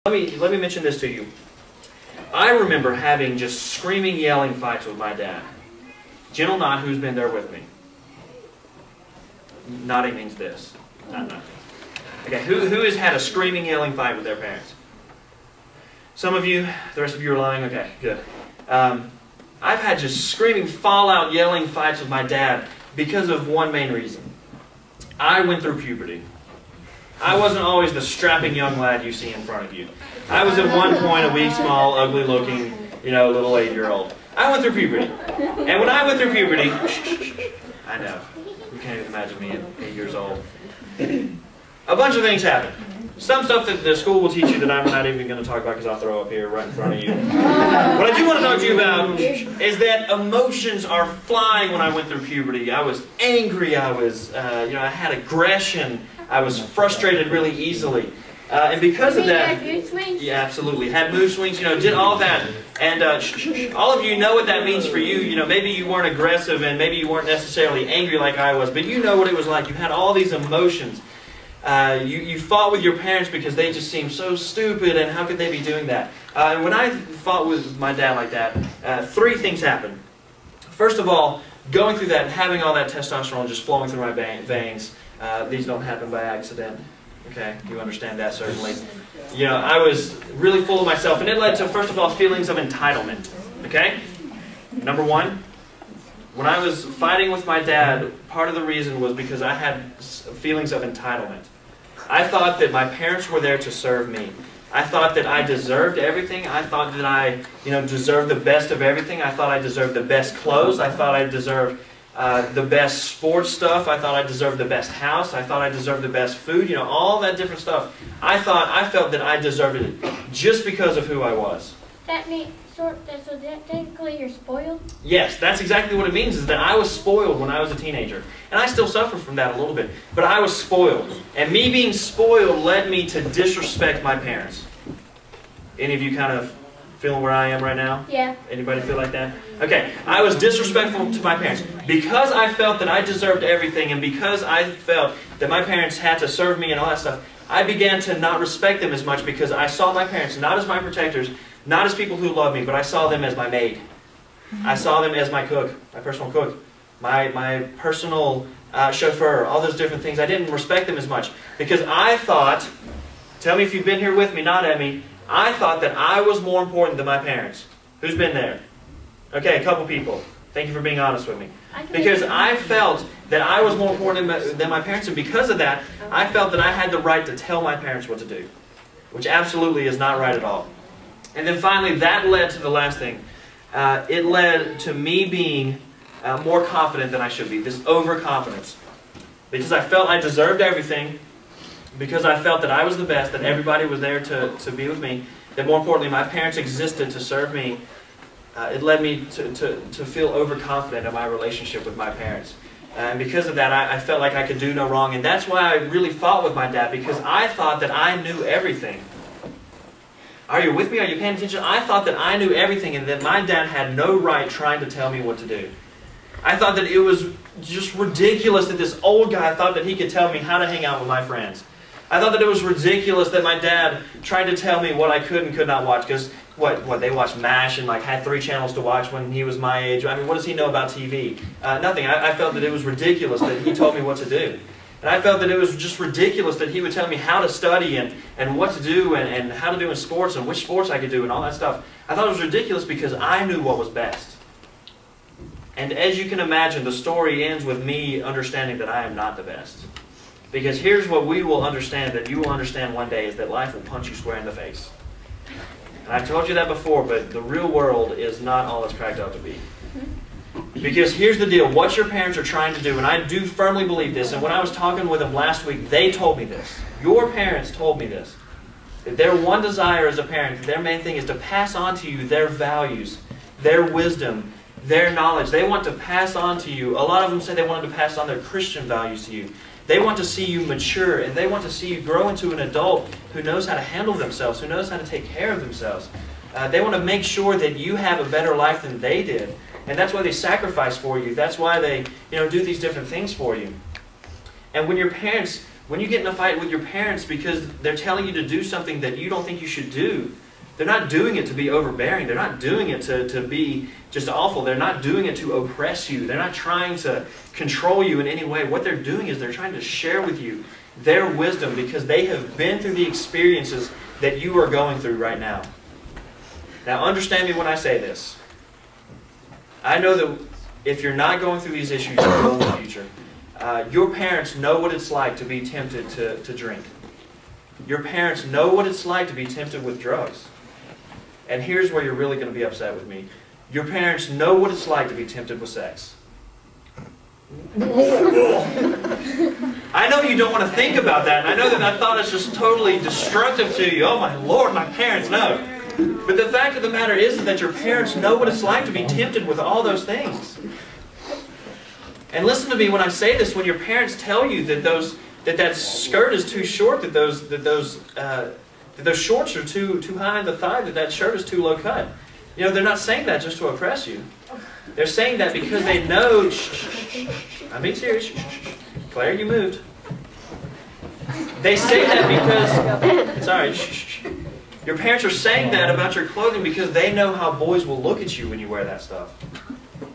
Let me mention this to you. I remember having just screaming, yelling fights with my dad. Gentle nod, who's been there with me? Nodding means this. Not nothing. Okay, who has had a screaming, yelling fight with their parents? Some of you, the rest of you are lying? Okay, good. I've had just screaming, fallout, yelling fights with my dad because of one main reason. I went through puberty. I wasn't always the strapping young lad you see in front of you. I was at one point a weak, small, ugly-looking, little 8-year-old. I went through puberty. And when I went through puberty, I know, you can't even imagine me at 8 years old. A bunch of things happened. Some stuff that the school will teach you that I'm not even going to talk about because I'll throw up here right in front of you. What I do want to talk to you about is that emotions are flying when I went through puberty. I was angry. I was, I had aggression. I was frustrated really easily. And because of that, yeah, absolutely, had mood swings, did all that. And all of you know what that means for you. Maybe you weren't aggressive and maybe you weren't necessarily angry like I was, but you know what it was like. You had all these emotions. You fought with your parents because they just seemed so stupid, and how could they be doing that? And when I fought with my dad like that, 3 things happened. First of all, going through that and having all that testosterone just flowing through my veins, these don't happen by accident. Okay, you understand that certainly. I was really full of myself, and it led to, first of all, feelings of entitlement. Okay? Number 1, when I was fighting with my dad, part of the reason was because I had feelings of entitlement. I thought that my parents were there to serve me. I thought that I deserved everything. I thought that I, deserved the best of everything. I thought I deserved the best clothes. I thought I deserved the best sports stuff. I thought I deserved the best house. I thought I deserved the best food. All that different stuff. I felt that I deserved it just because of who I was. That means, so technically you're spoiled? Yes, that's exactly what it means, is that I was spoiled when I was a teenager. And I still suffer from that a little bit. But I was spoiled. And me being spoiled led me to disrespect my parents. Any of you kind of feeling where I am right now? Yeah. Anybody feel like that? Okay, I was disrespectful to my parents. Because I felt that I deserved everything, and because I felt that my parents had to serve me and all that stuff, I began to not respect them as much because I saw my parents not as my protectors, not as people who loved me, but I saw them as my maid. I saw them as my cook, my personal cook, my personal chauffeur, all those different things. I didn't respect them as much because I thought, tell me if you've been here with me, nod at me, I thought that I was more important than my parents. Who's been there? Okay, a couple people. Thank you for being honest with me. Because I felt that I was more important than my parents, and because of that, I felt that I had the right to tell my parents what to do, which absolutely is not right at all. And then finally, that led to the last thing. It led to me being more confident than I should be, this overconfidence. Because I felt I deserved everything, because I felt that I was the best, that everybody was there to be with me, that more importantly, my parents existed to serve me. It led me to feel overconfident in my relationship with my parents. And because of that, I felt like I could do no wrong. And that's why I really fought with my dad, because I thought that I knew everything. Are you with me? Are you paying attention? I thought that I knew everything and that my dad had no right trying to tell me what to do. I thought that it was just ridiculous that this old guy thought that he could tell me how to hang out with my friends. I thought that it was ridiculous that my dad tried to tell me what I could and could not watch, because what they watched MASH and had 3 channels to watch when he was my age. I mean, what does he know about TV? Nothing. I felt that it was ridiculous that he told me what to do. And I felt that it was just ridiculous that he would tell me how to study and what to do and how to do in sports and which sports I could do and all that stuff. I thought it was ridiculous because I knew what was best. And as you can imagine, the story ends with me understanding that I am not the best. Because here's what we will understand, that you will understand one day, is that life will punch you square in the face. And I've told you that before, but the real world is not all it's cracked up to be. Because here's the deal, what your parents are trying to do, and I do firmly believe this, and when I was talking with them last week, they told me this. Your parents told me this. That their one desire as a parent, their main thing is to pass on to you their values, their wisdom, their knowledge. They want to pass on to you. A lot of them say they wanted to pass on their Christian values to you. They want to see you mature, and they want to see you grow into an adult who knows how to handle themselves, who knows how to take care of themselves. They want to make sure that you have a better life than they did. And that's why they sacrifice for you. That's why they do these different things for you. And when your parents when you get in a fight with your parents because they're telling you to do something that you don't think you should do, they're not doing it to be overbearing. They're not doing it to be just awful. They're not doing it to oppress you. They're not trying to control you in any way. What they're doing is they're trying to share with you their wisdom because they have been through the experiences that you are going through right now. Now, understand me when I say this. I know that if you're not going through these issues, you will in the future. Your parents know what it's like to be tempted to drink. Your parents know what it's like to be tempted with drugs. And here's where you're really going to be upset with me. Your parents know what it's like to be tempted with sex. I know you don't want to think about that, and I know that thought is just totally destructive to you. Oh my Lord, my parents know. But the fact of the matter is that your parents know what it's like to be tempted with all those things. And listen to me when I say this, when your parents tell you that skirt is too short, that those shorts are too high in the thigh, that shirt is too low cut. You know, they're not saying that just to oppress you. They're saying that because they know, I'm being serious. Claire, you moved. They say that because, sorry, your parents are saying that about your clothing because they know how boys will look at you when you wear that stuff.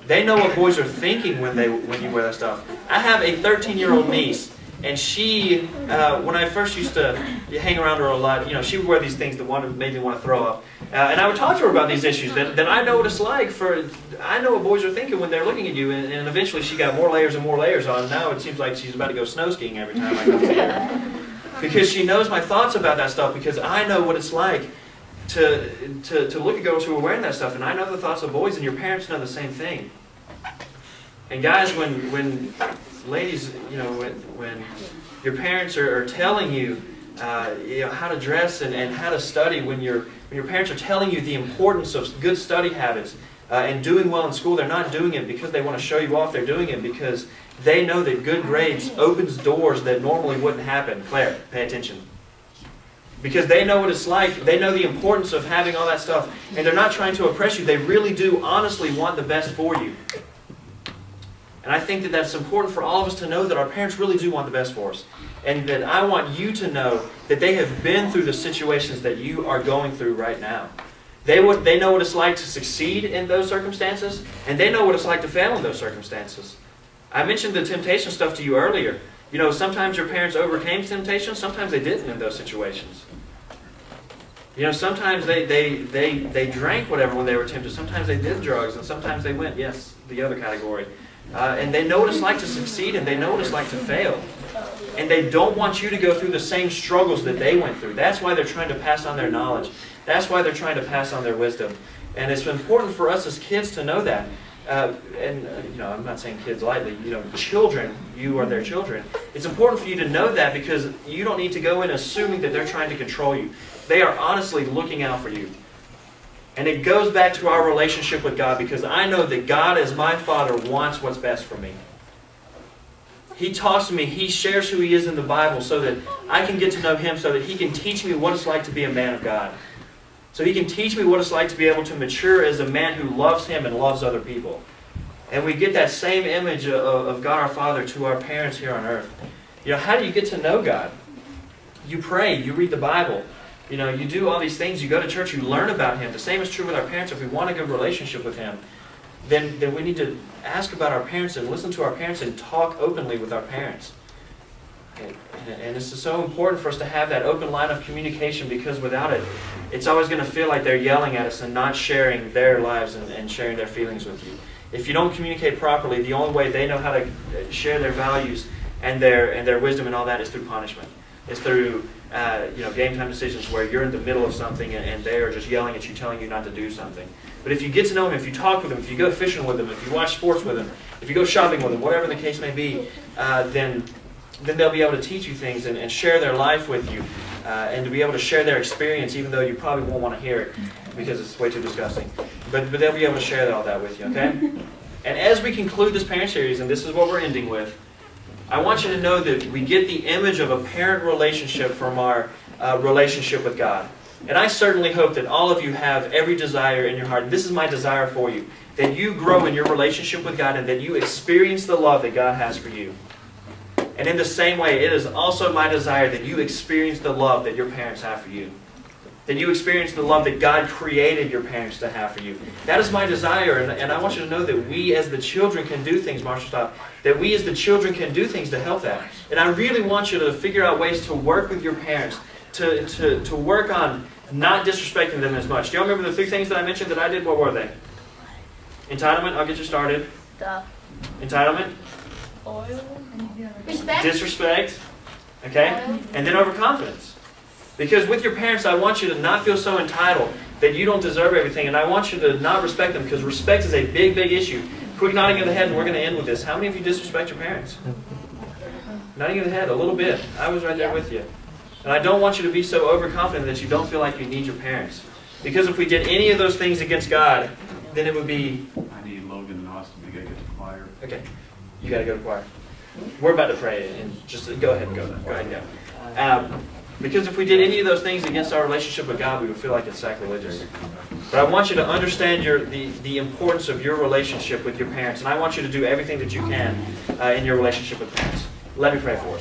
They know what boys are thinking when you wear that stuff. I have a 13-year-old niece, and she, when I first used to hang around her a lot, you know, she would wear these things that made me want to throw up. And I would talk to her about these issues, that I know what it's like I know what boys are thinking when they're looking at you, and eventually she got more layers and more layers on, and now it seems like she's about to go snow skiing every time I come see her. Because she knows my thoughts about that stuff, because I know what it's like to look at girls who are wearing that stuff, and I know the thoughts of boys, and your parents know the same thing. And guys, when ladies, you know, when your parents are telling you, you know, how to dress and how to study, when your parents are telling you the importance of good study habits and doing well in school, they're not doing it because they want to show you off. They're doing it because they know that good grades opens doors that normally wouldn't happen. Claire, pay attention. Because they know what it's like. They know the importance of having all that stuff. And they're not trying to oppress you. They really do honestly want the best for you. And I think that that's important for all of us to know, that our parents really do want the best for us. And that I want you to know that they have been through the situations that you are going through right now. They know what it's like to succeed in those circumstances, and they know what it's like to fail in those circumstances. I mentioned the temptation stuff to you earlier. You know, sometimes your parents overcame temptation, sometimes they didn't in those situations. You know, sometimes they drank whatever when they were tempted, sometimes they did drugs, and sometimes they went, yes, the other category. And they know what it's like to succeed, and they know what it's like to fail. And they don't want you to go through the same struggles that they went through. That's why they're trying to pass on their knowledge. That's why they're trying to pass on their wisdom. And it's important for us as kids to know that. You know, I'm not saying kids lightly. You know, children, you are their children. It's important for you to know that, because you don't need to go in assuming that they're trying to control you. They are honestly looking out for you. And it goes back to our relationship with God, because I know that God, as my Father, wants what's best for me. He talks to me. He shares who He is in the Bible so that I can get to know Him, so that He can teach me what it's like to be a man of God. So He can teach me what it's like to be able to mature as a man who loves Him and loves other people. And we get that same image of God our Father to our parents here on earth. You know, how do you get to know God? You pray. You read the Bible. You know, you do all these things. You go to church. You learn about Him. The same is true with our parents. If we want a good relationship with Him, then we need to ask about our parents and listen to our parents and talk openly with our parents. And it's so important for us to have that open line of communication, because without it, it's always going to feel like they're yelling at us and not sharing their lives and sharing their feelings with you. If you don't communicate properly, the only way they know how to share their values and their wisdom and all that is through punishment. It's through you know, game time decisions where you're in the middle of something and they are just yelling at you, telling you not to do something. But if you get to know them, if you talk with them, if you go fishing with them, if you watch sports with them, if you go shopping with them, whatever the case may be, then they'll be able to teach you things and share their life with you, and to be able to share their experience, even though you probably won't want to hear it because it's way too disgusting. But they'll be able to share all that with you, okay? And as we conclude this parent series, and this is what we're ending with, I want you to know that we get the image of a parent relationship from our relationship with God. And I certainly hope that all of you have every desire in your heart, and this is my desire for you, that you grow in your relationship with God and that you experience the love that God has for you. And in the same way, it is also my desire that you experience the love that your parents have for you. That you experience the love that God created your parents to have for you. That is my desire, and I want you to know that we as the children can do things, Marshall, stop. That we as the children can do things to help that. And I really want you to figure out ways to work with your parents, to work on not disrespecting them as much. Do y'all remember the 3 things that I mentioned that I did? What were they? Entitlement, I'll get you started. Stuff. Entitlement. Respect. Disrespect. Okay? And then overconfidence. Because with your parents, I want you to not feel so entitled that you don't deserve everything. And I want you to not respect them, because respect is a big, big issue. Quick nodding of the head, and we're going to end with this. How many of you disrespect your parents? Nodding of the head, a little bit. I was right there with you. And I don't want you to be so overconfident that you don't feel like you need your parents. Because if we did any of those things against God, then it would be... I need Logan and Austin to go get to choir. Okay. You got to go to choir. We're about to pray, and just go ahead and go. Go ahead and go. Because if we did any of those things against our relationship with God, we would feel like it's sacrilegious. But I want you to understand the importance of your relationship with your parents. And I want you to do everything that you can in your relationship with parents. Let me pray for us.